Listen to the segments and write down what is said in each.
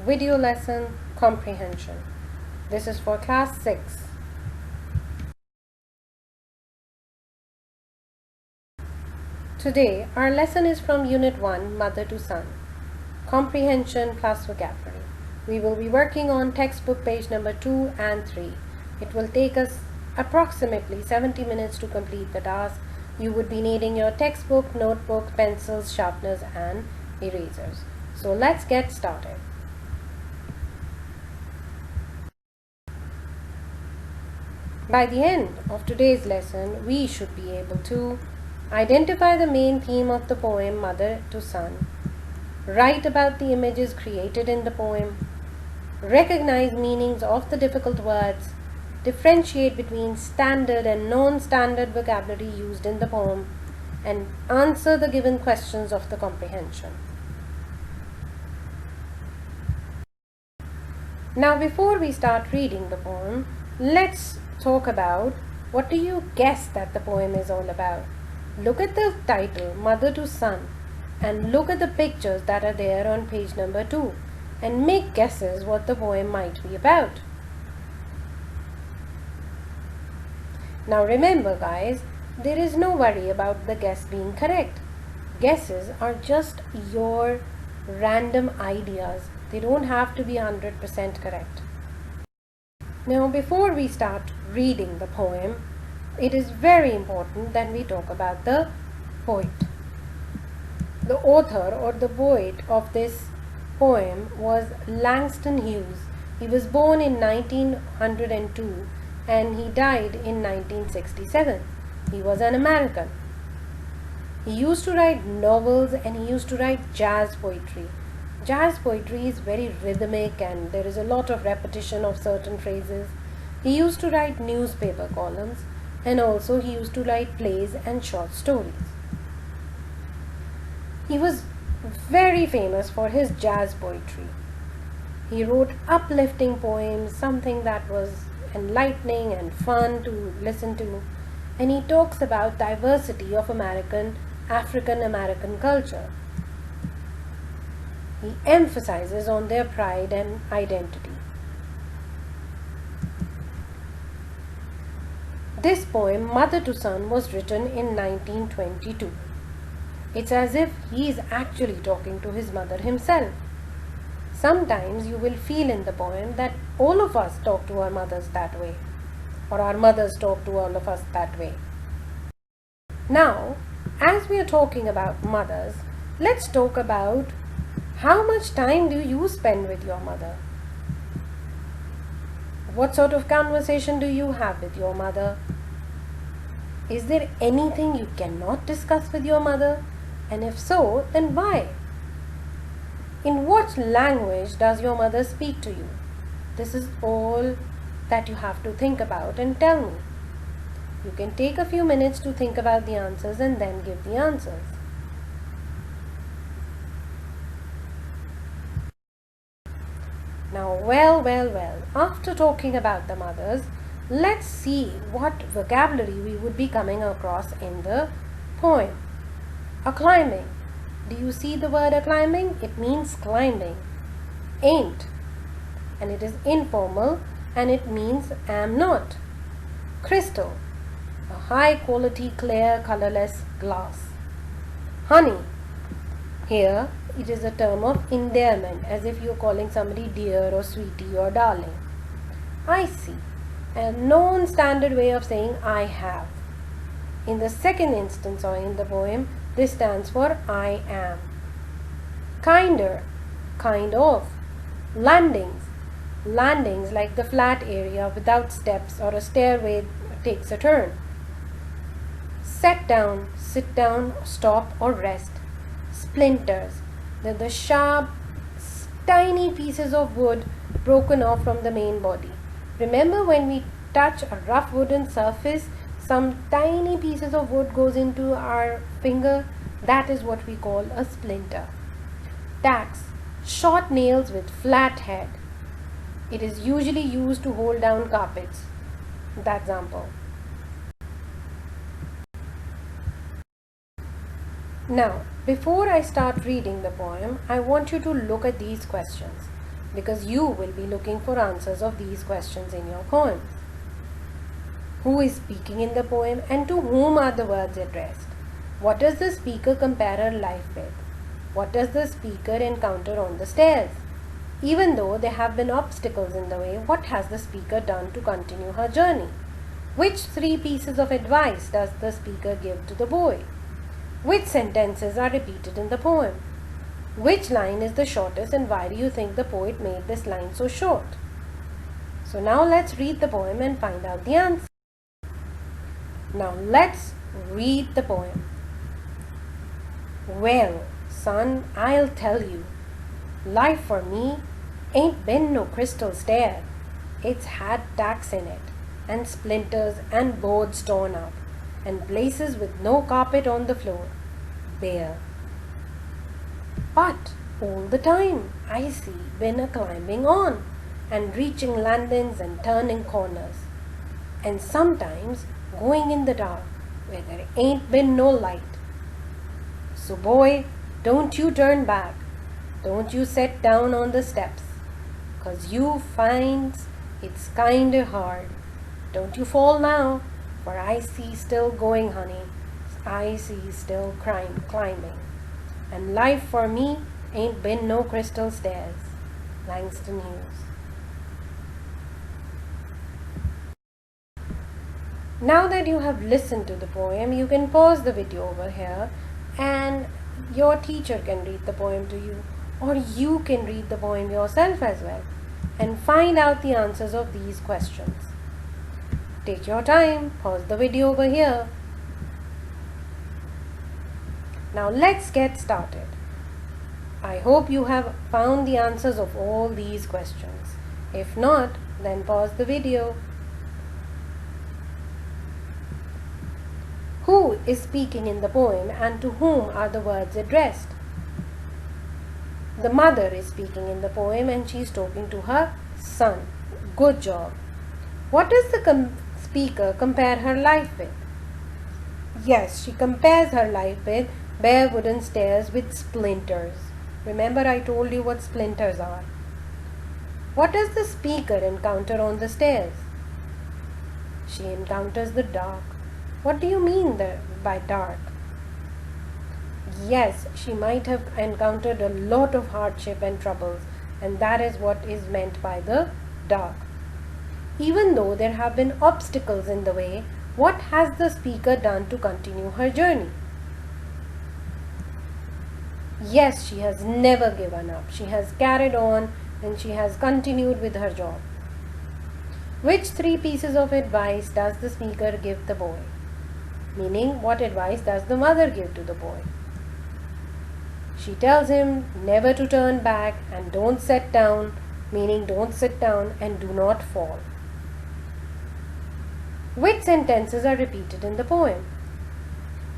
video lesson Comprehension. This is for class 6. Today our lesson is from Unit 1, Mother to Son, Comprehension plus Vocabulary. We will be working on textbook page number 2 and 3. It will take us approximately 70 minutes to complete the task. You would be needing your textbook, notebook, pencils, sharpeners and erasers. So let's get started. By the end of today's lesson, we should be able to identify the main theme of the poem Mother to Son, write about the images created in the poem, recognize meanings of the difficult words, differentiate between standard and non-standard vocabulary used in the poem, and answer the given questions of the comprehension. Now, before we start reading the poem, let's talk about what do you guess that the poem is all about. Look at the title, Mother to Son, and look at the pictures that are there on page number 2 and make guesses what the poem might be about. Now remember guys, there is no worry about the guess being correct. Guesses are just your random ideas. They don't have to be 100% correct. Now before we start reading the poem, it is very important that we talk about the poet. The author or the poet of this poem was Langston Hughes. He was born in 1902 and he died in 1967. He was an American. He used to write novels and he used to write jazz poetry. Jazz poetry is very rhythmic and there is a lot of repetition of certain phrases. He used to write newspaper columns and also he used to write plays and short stories. He was very famous for his jazz poetry. He wrote uplifting poems, something that was enlightening and fun to listen to, and he talks about diversity of African American culture. He emphasizes on their pride and identity. This poem, Mother to Son, was written in 1922. It's as if he is actually talking to his mother himself. Sometimes you will feel in the poem that all of us talk to our mothers that way, or our mothers talk to all of us that way. Now, as we are talking about mothers, let's talk about how much time do you spend with your mother? What sort of conversation do you have with your mother? Is there anything you cannot discuss with your mother? And if so, then why? In what language does your mother speak to you? This is all that you have to think about and tell me. You can take a few minutes to think about the answers and then give the answers. Now, well, after talking about the mothers, let's see what vocabulary we would be coming across in the poem. Acclimbing. Do you see the word acclimbing? It means climbing. Ain't. And it is informal and it means am not. Crystal. A high quality clear colorless glass. Honey. Here it is a term of endearment, as if you are calling somebody dear or sweetie or darling. I see. A non-standard way of saying I have. In the second instance or in the poem, this stands for I am. Kinder, kind of. Landings, landings like the flat area without steps or a stairway takes a turn. Set down, sit down, stop or rest. Splinters, they're the sharp, tiny pieces of wood broken off from the main body. Remember when we touch a rough wooden surface, some tiny pieces of wood goes into our finger? That is what we call a splinter. Tacks, short nails with flat head. It is usually used to hold down carpets. That's example. Now, before I start reading the poem, I want you to look at these questions. because you will be looking for answers of these questions in your poems. Who is speaking in the poem and to whom are the words addressed? What does the speaker compare her life with? What does the speaker encounter on the stairs? Even though there have been obstacles in the way, what has the speaker done to continue her journey? Which 3 pieces of advice does the speaker give to the boy? Which sentences are repeated in the poem? Which line is the shortest and why do you think the poet made this line so short? So now let's read the poem and find out the answer. Now let's read the poem. Well, son, I'll tell you, life for me ain't been no crystal stair. It's had tacks in it, and splinters and boards torn up, and places with no carpet on the floor, bare. But all the time I see been a-climbing on, and reaching landings and turning corners, and sometimes going in the dark where there ain't been no light. So boy, don't you turn back, don't you set down on the steps, 'cause you finds it's kinda hard. Don't you fall now, for I see still going, honey, I see still climbing. And life for me ain't been no crystal stairs. Langston Hughes. Now that you have listened to the poem, you can pause the video over here and your teacher can read the poem to you, or you can read the poem yourself as well and find out the answers of these questions. Take your time, pause the video over here. Now let's get started. I hope you have found the answers of all these questions. If not, then pause the video. Who is speaking in the poem and to whom are the words addressed? The mother is speaking in the poem and she is talking to her son. Good job. What does the speaker compare her life with? Yes, she compares her life with bare wooden stairs with splinters. Remember, I told you what splinters are. What does the speaker encounter on the stairs? She encounters the dark. What do you mean by dark? Yes, she might have encountered a lot of hardship and troubles, and that is what is meant by the dark. Even though there have been obstacles in the way, what has the speaker done to continue her journey? Yes, she has never given up. She has carried on and she has continued with her job. Which 3 pieces of advice does the speaker give the boy? Meaning, what advice does the mother give to the boy? She tells him never to turn back and don't sit down, meaning don't sit down and do not fall. Which sentences are repeated in the poem?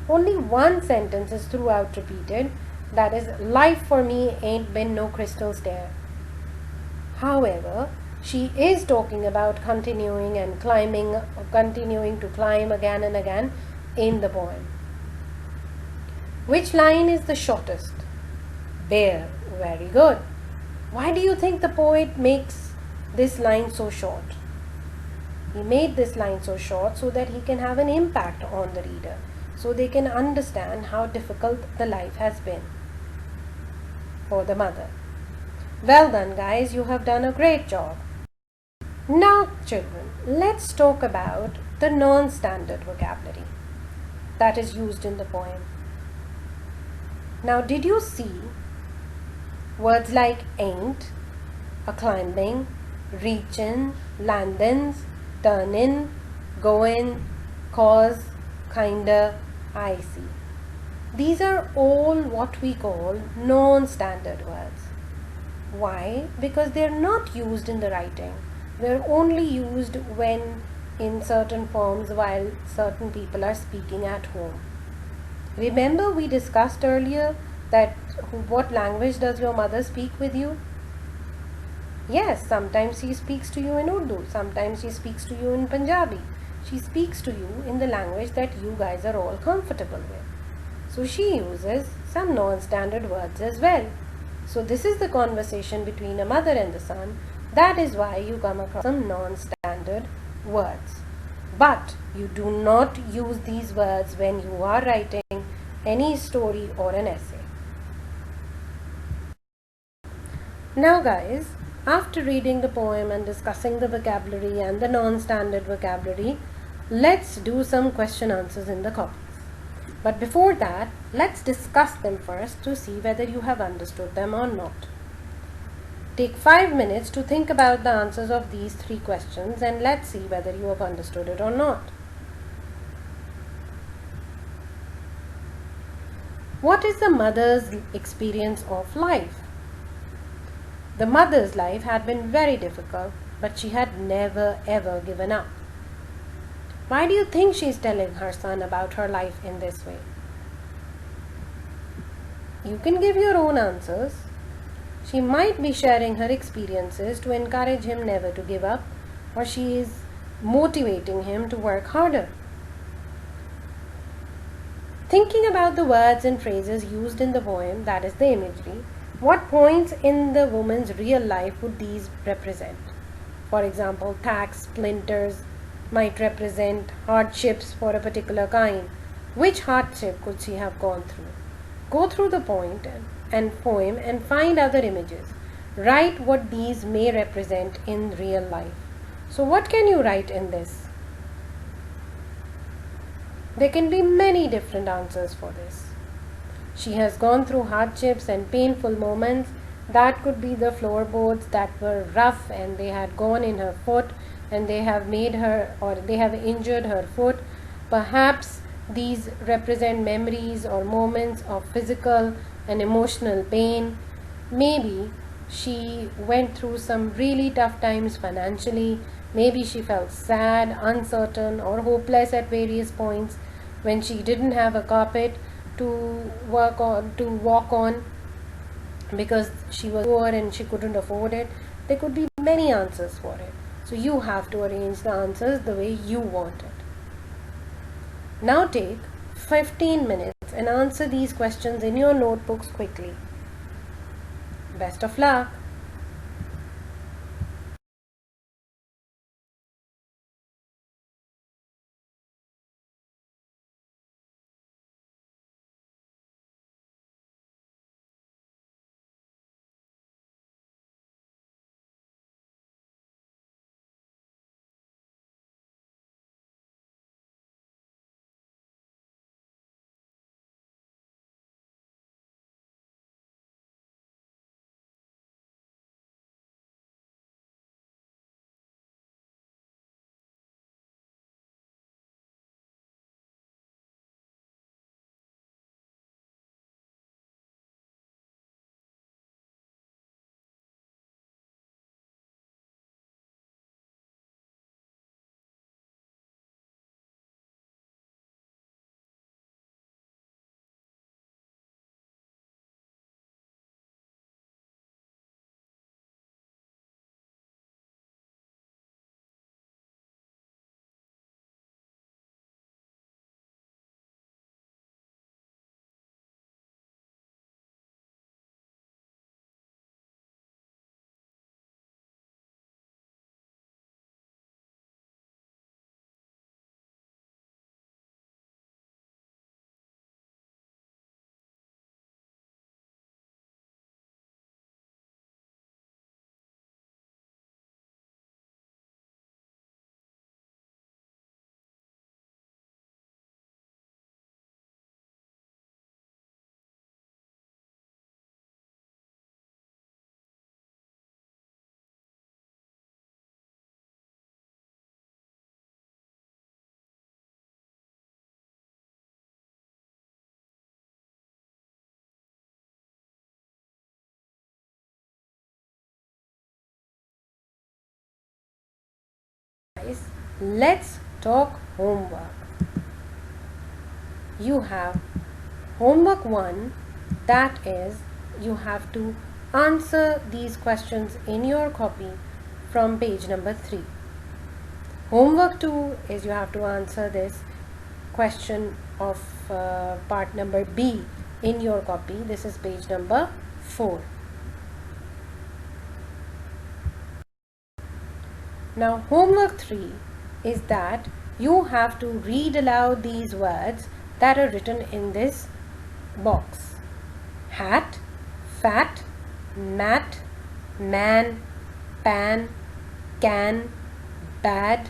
Only one sentence is throughout repeated, that is, life for me ain't been no crystal stair. However, she is talking about continuing and climbing, continuing to climb again and again in the poem. Which line is the shortest? Bare. Very good. Why do you think the poet makes this line so short? He made this line so short so that he can have an impact on the reader, so they can understand how difficult the life has been for the mother. Well done, guys, you have done a great job. Now, children, let's talk about the non-standard vocabulary that is used in the poem. Now, did you see words like ain't, a-climbing, reachin', landin's, turnin', goin', cause, kinda, I see? These are all what we call non-standard words. Why? Because they are not used in the writing. They are only used when in certain forms while certain people are speaking at home. Remember, we discussed earlier that what language does your mother speak with you? Yes, sometimes she speaks to you in Urdu, sometimes she speaks to you in Punjabi. She speaks to you in the language that you guys are all comfortable with. So she uses some non-standard words as well. So this is the conversation between a mother and the son. That is why you come across some non-standard words. But you do not use these words when you are writing any story or an essay. Now guys, after reading the poem and discussing the vocabulary and the non-standard vocabulary, let's do some question answers in the copies. But before that, let's discuss them first to see whether you have understood them or not. Take 5 minutes to think about the answers of these 3 questions and let's see whether you have understood it or not. What is the mother's experience of life? The mother's life had been very difficult, but she had never ever given up. Why do you think she is telling her son about her life in this way? You can give your own answers. She might be sharing her experiences to encourage him never to give up, or she is motivating him to work harder. Thinking about the words and phrases used in the poem, that is the imagery, what points in the woman's real life would these represent? For example, tacks, splinters might represent hardships for a particular kind. Which hardship could she have gone through? Go through the poem and find other images. Write what these may represent in real life. So what can you write in this? There can be many different answers for this. She has gone through hardships and painful moments. That could be the floorboards that were rough and they had gone in her foot and they have made her, or they have injured her foot. Perhaps these represent memories or moments of physical and emotional pain. Maybe she went through some really tough times financially. Maybe she felt sad, uncertain, or hopeless at various points when she didn't have a carpet to walk on because she was poor and she couldn't afford it. There could be many answers for it. So you have to arrange the answers the way you want it. Now take 15 minutes and answer these questions in your notebooks quickly. Best of luck! Let's talk homework. You have homework 1, that is, you have to answer these questions in your copy from page number 3. Homework 2 is you have to answer this question of part number B in your copy. This is page number 4. Now homework 3 is that you have to read aloud these words that are written in this box. Hat, fat, mat, man, pan, can, bad,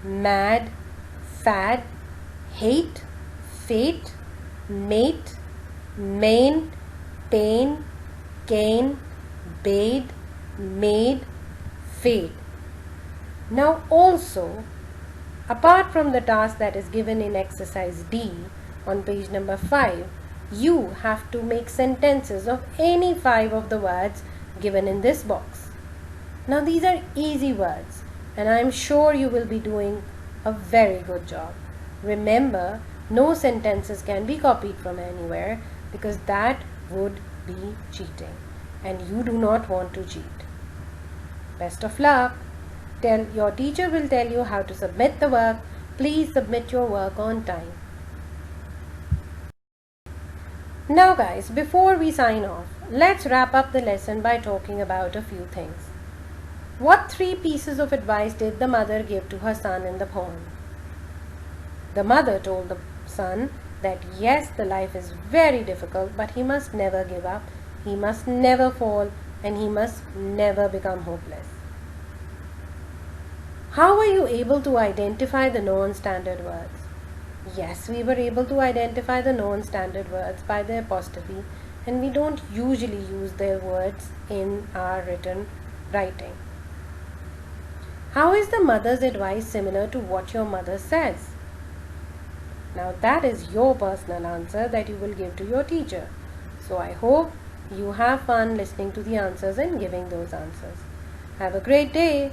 mad, fad, hate, fate, mate, main, pain, cane, bade, made, fade. Now also, apart from the task that is given in exercise D on page number 5, you have to make sentences of any 5 of the words given in this box. Now these are easy words and I am sure you will be doing a very good job. Remember, no sentences can be copied from anywhere because that would be cheating and you do not want to cheat. Best of luck. Your teacher will tell you how to submit the work. Please submit your work on time. Now guys, before we sign off, let's wrap up the lesson by talking about a few things. What 3 pieces of advice did the mother give to her son in the poem? The mother told the son that yes, the life is very difficult, but he must never give up, he must never fall, and he must never become hopeless. How were you able to identify the non-standard words? Yes, we were able to identify the non-standard words by the apostrophe, and we don't usually use their words in our written writing. How is the mother's advice similar to what your mother says? Now that is your personal answer that you will give to your teacher. So I hope you have fun listening to the answers and giving those answers. Have a great day.